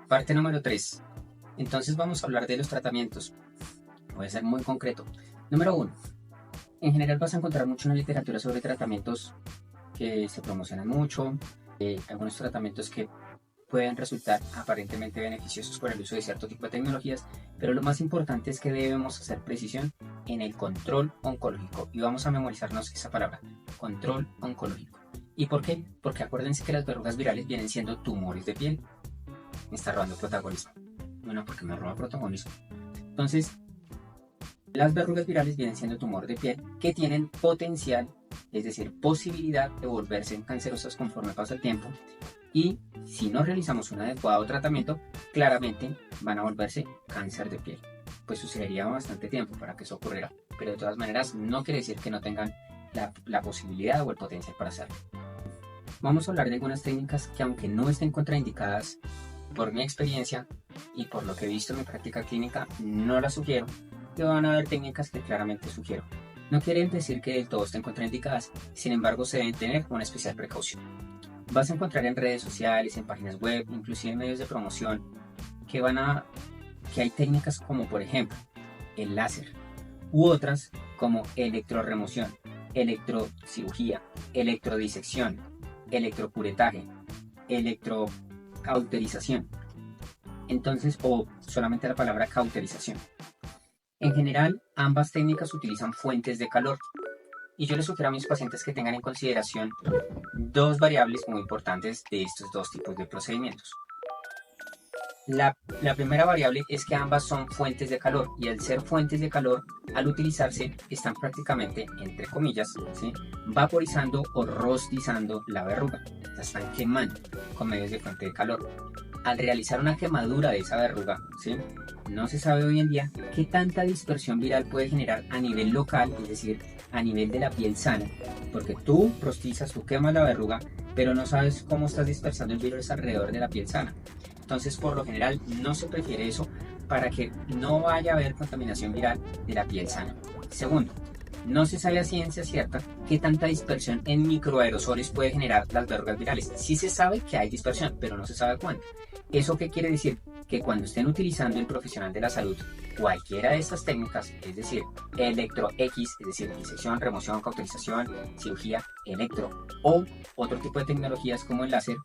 Parte número 3. Entonces vamos a hablar de los tratamientos. Voy a ser muy concreto. Número 1. En general vas a encontrar mucho en la literatura sobre tratamientos que se promocionan mucho, algunos tratamientos que pueden resultar aparentemente beneficiosos por el uso de cierto tipo de tecnologías, pero lo más importante es que debemos hacer precisión en el control oncológico. Y vamos a memorizarnos esa palabra, control oncológico. ¿Y por qué? Porque acuérdense que las verrugas virales vienen siendo tumores de piel. Me está robando protagonismo. Bueno, porque me roba protagonismo. Entonces, las verrugas virales vienen siendo tumores de piel que tienen potencial, es decir, posibilidad de volverse cancerosas conforme pasa el tiempo. Y si no realizamos un adecuado tratamiento, claramente van a volverse cáncer de piel. Pues sucedería bastante tiempo para que eso ocurriera. Pero de todas maneras, no quiere decir que no tengan la posibilidad o el potencial para hacerlo. Vamos a hablar de algunas técnicas que, aunque no estén contraindicadas, por mi experiencia y por lo que he visto en mi práctica clínica, no las sugiero. Y van a haber técnicas que claramente sugiero. No quiere decir que del todo estén contraindicadas, sin embargo se deben tener una especial precaución. Vas a encontrar en redes sociales, en páginas web, inclusive en medios de promoción, que hay técnicas como por ejemplo el láser u otras como electroremoción, electrocirugía, electrodisección, electrocuretaje, electrocauterización. Entonces, o solamente la palabra cauterización. En general, ambas técnicas utilizan fuentes de calor. Y yo les sugiero a mis pacientes que tengan en consideración dos variables muy importantes de estos dos tipos de procedimientos. La primera variable es que ambas son fuentes de calor, y al ser fuentes de calor, al utilizarse, están prácticamente, entre comillas, ¿sí?, vaporizando o rostizando la verruga. La están quemando con medios de fuente de calor. Al realizar una quemadura de esa verruga, ¿sí?, no se sabe hoy en día qué tanta dispersión viral puede generar a nivel local, es decir, a nivel de la piel sana, porque tú rostizas, tú quemas la verruga, pero no sabes cómo estás dispersando el virus alrededor de la piel sana. Entonces, por lo general, no se prefiere eso para que no vaya a haber contaminación viral de la piel sana. Segundo, no se sabe a ciencia cierta qué tanta dispersión en microaerosoles puede generar las verrugas virales. Sí se sabe que hay dispersión, pero no se sabe cuánto. ¿Eso qué quiere decir? Que cuando estén utilizando el profesional de la salud cualquiera de estas técnicas, es decir, electro X, es decir, disección, remoción, cauterización, cirugía, electro o otro tipo de tecnologías como el láser,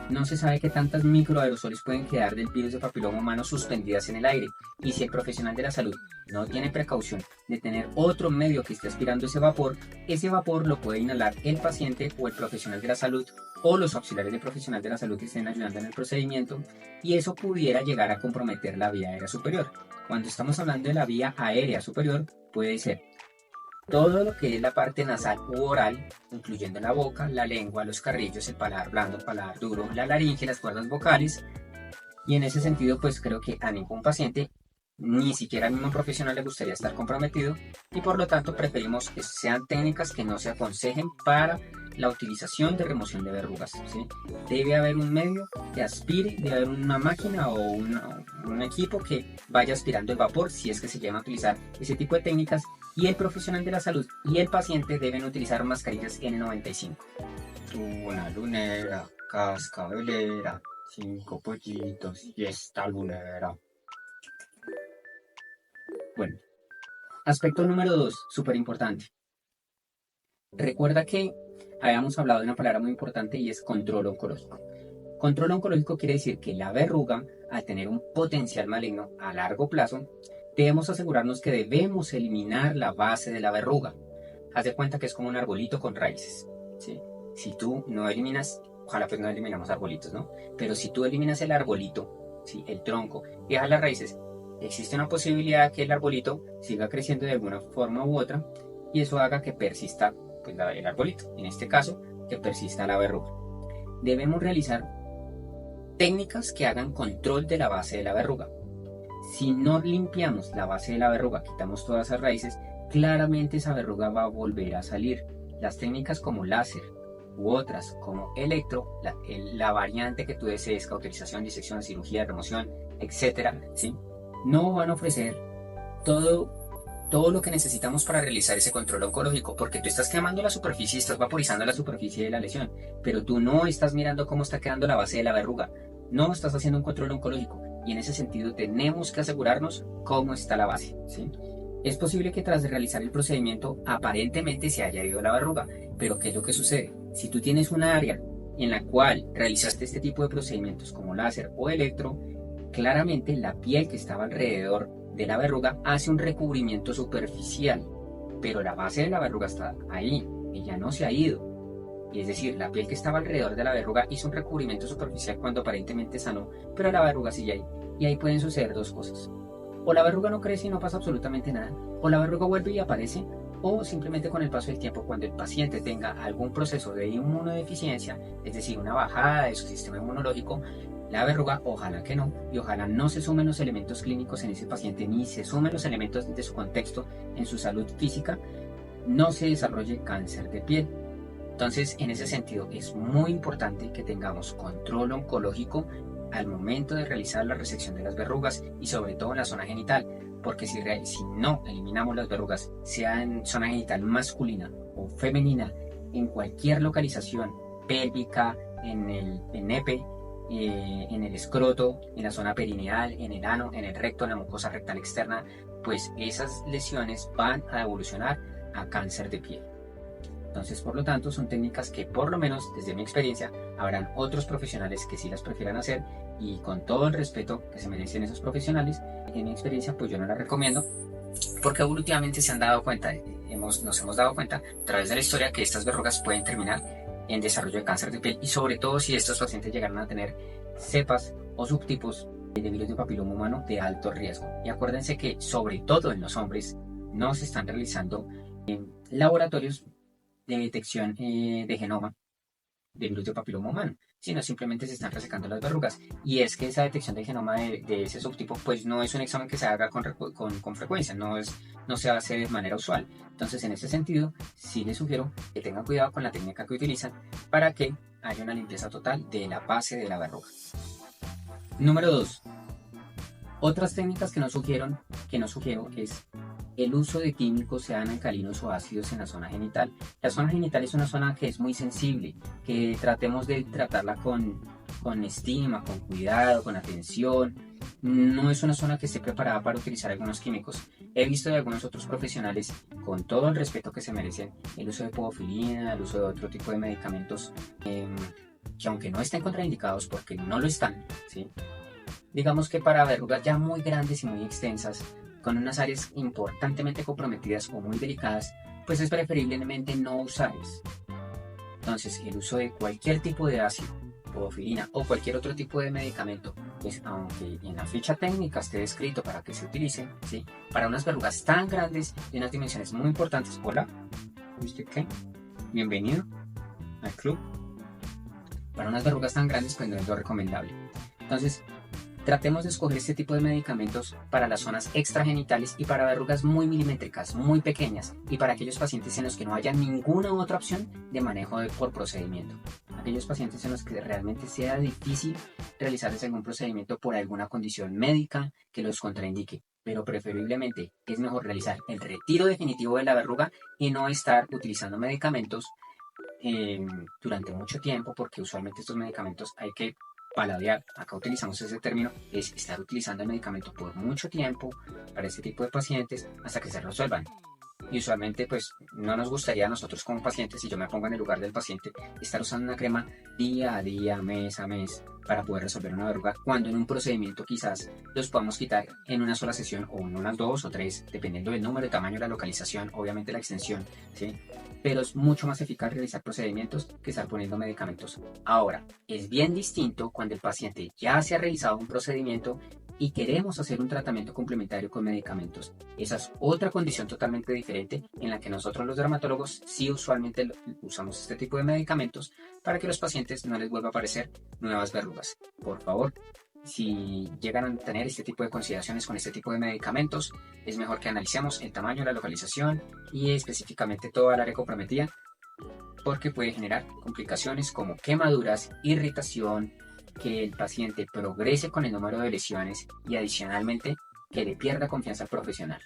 no se sabe qué tantas microaerosoles pueden quedar del virus de papiloma humano suspendidas en el aire, y si el profesional de la salud no tiene precaución de tener otro medio que esté aspirando ese vapor lo puede inhalar el paciente o el profesional de la salud o los auxiliares del profesional de la salud que estén ayudando en el procedimiento, y eso pudiera llegar a comprometer la vía aérea superior. Cuando estamos hablando de la vía aérea superior, puede ser todo lo que es la parte nasal u oral, incluyendo la boca, la lengua, los carrillos, el paladar blando, el paladar duro, la laringe, las cuerdas vocales. Y en ese sentido, pues creo que a ningún paciente, ni siquiera al mismo profesional, le gustaría estar comprometido, y por lo tanto preferimos que sean técnicas que no se aconsejen para la utilización de remoción de verrugas, ¿sí? Debe haber un medio que aspire, debe haber una máquina o un equipo que vaya aspirando el vapor si es que se llegan a utilizar ese tipo de técnicas, y el profesional de la salud y el paciente deben utilizar mascarillas N95. Una lunera, cascabelera, 5 pollitos y esta lunera. Bueno, aspecto número 2, súper importante. Recuerda que habíamos hablado de una palabra muy importante y es control oncológico. Control oncológico quiere decir que la verruga, al tener un potencial maligno a largo plazo, debemos asegurarnos que debemos eliminar la base de la verruga. Haz de cuenta que es como un arbolito con raíces, ¿sí? Si tú no eliminas, ojalá pues no eliminamos arbolitos, ¿no? Pero si tú eliminas el arbolito, ¿sí?, el tronco, y dejas las raíces, existe una posibilidad que el arbolito siga creciendo de alguna forma u otra, y eso haga que persista pues, el arbolito, en este caso, que persista la verruga. Debemos realizar técnicas que hagan control de la base de la verruga. Si no limpiamos la base de la verruga, quitamos todas esas raíces, claramente esa verruga va a volver a salir. Las técnicas como láser u otras como electro, la variante que tú desees, cauterización, disección, cirugía, remoción, etcétera, ¿sí?, no van a ofrecer todo lo que necesitamos para realizar ese control oncológico, porque tú estás quemando la superficie, estás vaporizando la superficie de la lesión, pero tú no estás mirando cómo está quedando la base de la verruga. no estás haciendo un control oncológico. Y en ese sentido tenemos que asegurarnos cómo está la base, ¿sí? Es posible que tras realizar el procedimiento aparentemente se haya ido la verruga, pero ¿qué es lo que sucede? Si tú tienes una área en la cual realizaste este tipo de procedimientos como láser o electro, claramente la piel que estaba alrededor de la verruga hace un recubrimiento superficial, pero la base de la verruga está ahí, ella no se ha ido. Y es decir, la piel que estaba alrededor de la verruga hizo un recubrimiento superficial cuando aparentemente sanó, pero la verruga sigue ahí. Y ahí pueden suceder dos cosas. O la verruga no crece y no pasa absolutamente nada, o la verruga vuelve y aparece, o simplemente con el paso del tiempo, cuando el paciente tenga algún proceso de inmunodeficiencia, es decir, una bajada de su sistema inmunológico, la verruga, ojalá que no, y ojalá no se sumen los elementos clínicos en ese paciente, ni se sumen los elementos de su contexto en su salud física, no se desarrolle cáncer de piel. Entonces, en ese sentido, es muy importante que tengamos control oncológico al momento de realizar la resección de las verrugas y sobre todo en la zona genital, porque si no eliminamos las verrugas, sea en zona genital masculina o femenina, en cualquier localización pélvica, en el nepe, en el escroto, en la zona perineal, en el ano, en el recto, en la mucosa rectal externa, pues esas lesiones van a evolucionar a cáncer de piel. Entonces, por lo tanto, son técnicas que, por lo menos desde mi experiencia, habrán otros profesionales que sí las prefieran hacer, y con todo el respeto que se merecen esos profesionales, en mi experiencia, pues yo no las recomiendo, porque evolutivamente se han dado cuenta, nos hemos dado cuenta a través de la historia que estas verrugas pueden terminar en desarrollo de cáncer de piel, y sobre todo si estos pacientes llegaran a tener cepas o subtipos de virus de papiloma humano de alto riesgo. Y acuérdense que, sobre todo en los hombres, no se están realizando laboratorios de detección de genoma de virus de papiloma humano, sino simplemente se están resecando las verrugas. Y es que esa detección de genoma de ese subtipo, pues no es un examen que se haga con frecuencia, no se hace de manera usual. Entonces, en ese sentido, sí les sugiero que tengan cuidado con la técnica que utilizan para que haya una limpieza total de la base de la verruga. Número 2. Otras técnicas que no sugiero es el uso de químicos, sean alcalinos o ácidos, en la zona genital. La zona genital es una zona que es muy sensible, que tratemos de tratarla con estima, con cuidado, con atención. No es una zona que esté preparada para utilizar algunos químicos. He visto de algunos otros profesionales, con todo el respeto que se merecen, el uso de podofilina, el uso de otro tipo de medicamentos que, aunque no estén contraindicados, porque no lo están, ¿sí? Digamos que para verrugas ya muy grandes y muy extensas, con unas áreas importantemente comprometidas o muy delicadas, pues es preferiblemente no usarlas. Entonces, el uso de cualquier tipo de ácido, podofilina o cualquier otro tipo de medicamento, pues aunque en la ficha técnica esté descrito para que se utilice, ¿sí? Para unas verrugas tan grandes y unas dimensiones muy importantes. Hola, ¿usted qué? Bienvenido al club. Para unas verrugas tan grandes, pues no es lo recomendable. Entonces, tratemos de escoger este tipo de medicamentos para las zonas extragenitales y para verrugas muy milimétricas, muy pequeñas, y para aquellos pacientes en los que no haya ninguna otra opción de manejo por procedimiento. Aquellos pacientes en los que realmente sea difícil realizarles algún procedimiento por alguna condición médica que los contraindique, pero preferiblemente es mejor realizar el retiro definitivo de la verruga y no estar utilizando medicamentos durante mucho tiempo, porque usualmente estos medicamentos hay que paladear, acá utilizamos ese término, es estar utilizando el medicamento por mucho tiempo para este tipo de pacientes hasta que se resuelvan. Y usualmente pues no nos gustaría a nosotros como pacientes, si yo me pongo en el lugar del paciente, estar usando una crema día a día, mes a mes, para poder resolver una verruga, cuando en un procedimiento quizás los podamos quitar en una sola sesión o en unas 2 o 3, dependiendo del número, el tamaño, la localización, obviamente la extensión, ¿sí? Pero es mucho más eficaz realizar procedimientos que estar poniendo medicamentos. Ahora, es bien distinto cuando el paciente ya se ha realizado un procedimiento y queremos hacer un tratamiento complementario con medicamentos. Esa es otra condición totalmente diferente, en la que nosotros los dermatólogos sí usualmente usamos este tipo de medicamentos para que los pacientes no les vuelva a aparecer nuevas verrugas. Por favor, si llegan a tener este tipo de consideraciones con este tipo de medicamentos, es mejor que analicemos el tamaño, la localización y específicamente toda el área comprometida, porque puede generar complicaciones como quemaduras, irritación, que el paciente progrese con el número de lesiones y adicionalmente que le pierda confianza al profesional.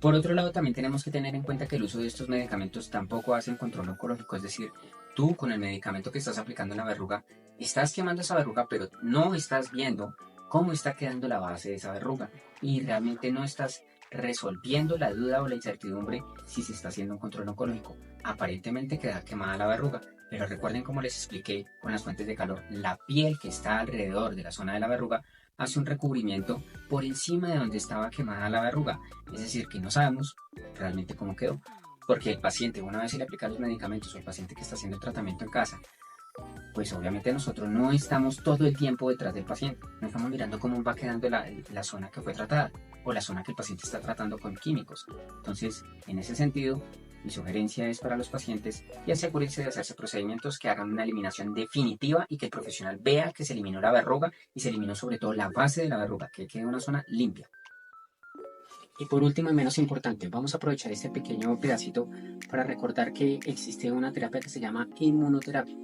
Por otro lado, también tenemos que tener en cuenta que el uso de estos medicamentos tampoco hacen control oncológico, es decir, tú con el medicamento que estás aplicando en la verruga, estás quemando esa verruga, pero no estás viendo cómo está quedando la base de esa verruga y realmente no estás resolviendo la duda o la incertidumbre si se está haciendo un control oncológico. Aparentemente queda quemada la verruga, pero recuerden como les expliqué con las fuentes de calor, la piel que está alrededor de la zona de la verruga hace un recubrimiento por encima de donde estaba quemada la verruga. Es decir, que no sabemos realmente cómo quedó. Porque el paciente, una vez se le aplica los medicamentos o el paciente que está haciendo el tratamiento en casa, pues obviamente nosotros no estamos todo el tiempo detrás del paciente. No estamos mirando cómo va quedando la zona que fue tratada o la zona que el paciente está tratando con químicos. Entonces, en ese sentido, mi sugerencia es para los pacientes y asegúrense de hacerse procedimientos que hagan una eliminación definitiva y que el profesional vea que se eliminó la verruga y se eliminó sobre todo la base de la verruga, que quede una zona limpia. Y por último y menos importante, vamos a aprovechar este pequeño pedacito para recordar que existe una terapia que se llama inmunoterapia.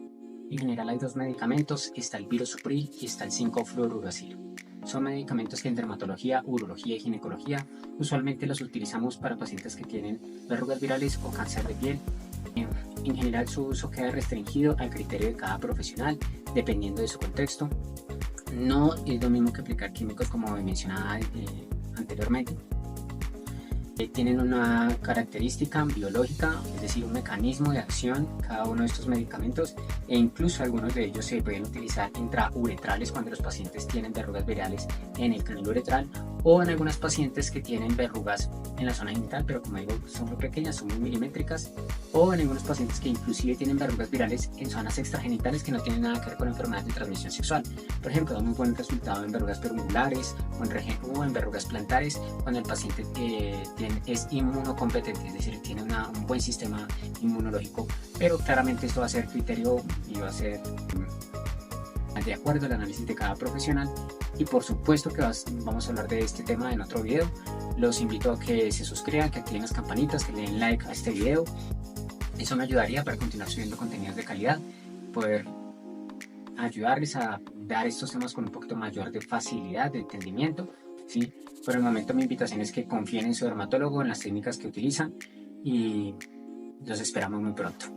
En general hay dos medicamentos, está el Virosupril y está el 5-fluorouracilo. Son medicamentos que en dermatología, urología y ginecología usualmente los utilizamos para pacientes que tienen verrugas virales o cáncer de piel. En general su uso queda restringido al criterio de cada profesional, dependiendo de su contexto. No es lo mismo que aplicar químicos como mencionaba anteriormente. Tienen una característica biológica, es decir, un mecanismo de acción cada uno de estos medicamentos e incluso algunos de ellos se pueden utilizar intrauretrales cuando los pacientes tienen verrugas virales en el canal uretral o en algunas pacientes que tienen verrugas en la zona genital, pero como digo, son muy pequeñas, son muy milimétricas, o en algunos pacientes que inclusive tienen verrugas virales en zonas extragenitales que no tienen nada que ver con enfermedades de transmisión sexual. Por ejemplo, da muy buen resultado en verrugas perumulares o en verrugas plantares cuando el paciente es inmunocompetente, es decir, tiene un buen sistema inmunológico, pero claramente esto va a ser criterio y va a ser de acuerdo al análisis de cada profesional. Y por supuesto que vamos a hablar de este tema en otro video. Los invito a que se suscriban, que activen las campanitas, que le den like a este video. Eso me ayudaría para continuar subiendo contenidos de calidad, poder ayudarles a dar estos temas con un poquito mayor de facilidad, de entendimiento, ¿sí? Por el momento mi invitación es que confíen en su dermatólogo, en las técnicas que utilizan y los esperamos muy pronto.